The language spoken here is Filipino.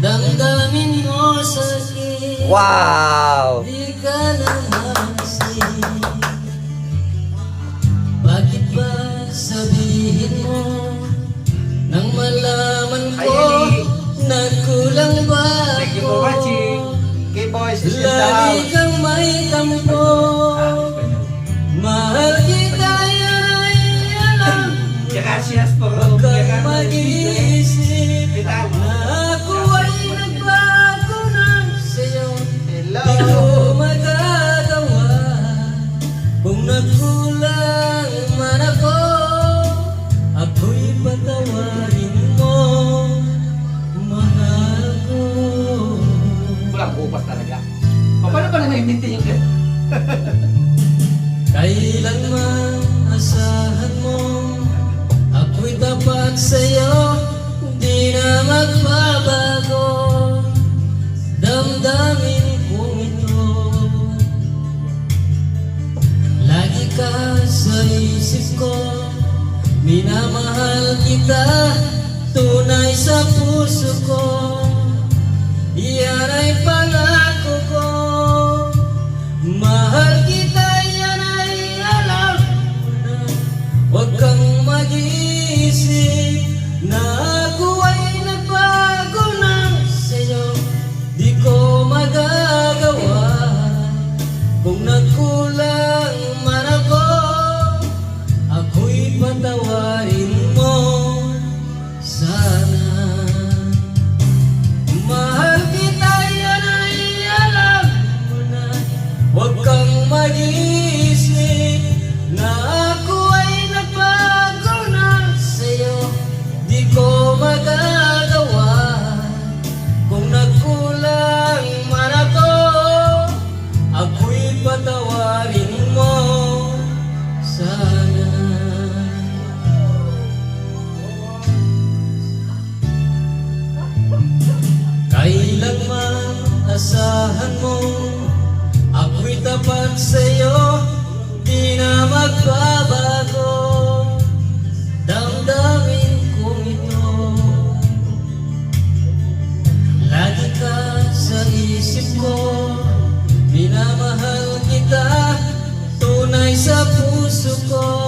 damdamin mo sakit. Wow! Di ka naman masin. Bakit ba sabihin mo nang malaman ko na kulang ba Thank you for watching. K-Boys is in the lagi house. kang may tampo. Mahal kita yan ay alam. Gracias por Huwag kang mag-iisip Kita. na ako ay nagbago na sa'yo. Hello. Di ko magagawa kung nagkulang man ako. Ako'y patawarin mo, mahal ko. Walang bukas talaga. Paano pa na naimintin yung Kailanman asahan mo ako'y tapat sa'yo, di na magbabago. Damdamin kong ito, lagi ka sa isip ko. Minamahal kita, tunay sa puso ko. Yan ay pangako ko. Mahal kita, yan ay alam mo na. Huwag kang mag-iisip na ako ay nagbago na sa'yo. Di ko magagawa kung nagkulang man ako. Ako'y patawarin mo sana. Mahal kita, yan ay alam mo na. Huwag kang mag-iisip na ako ay nagbago na sa'yo. Di ko magagawa kung nagkulang man ako. Ako'y patawarin mo sana. Kailanman asahan mo ako'y tapat sa'yo, di na magbabago. Damdamin kong ito, lagi ka sa isip ko. Minamahal kita, tunay sa puso ko.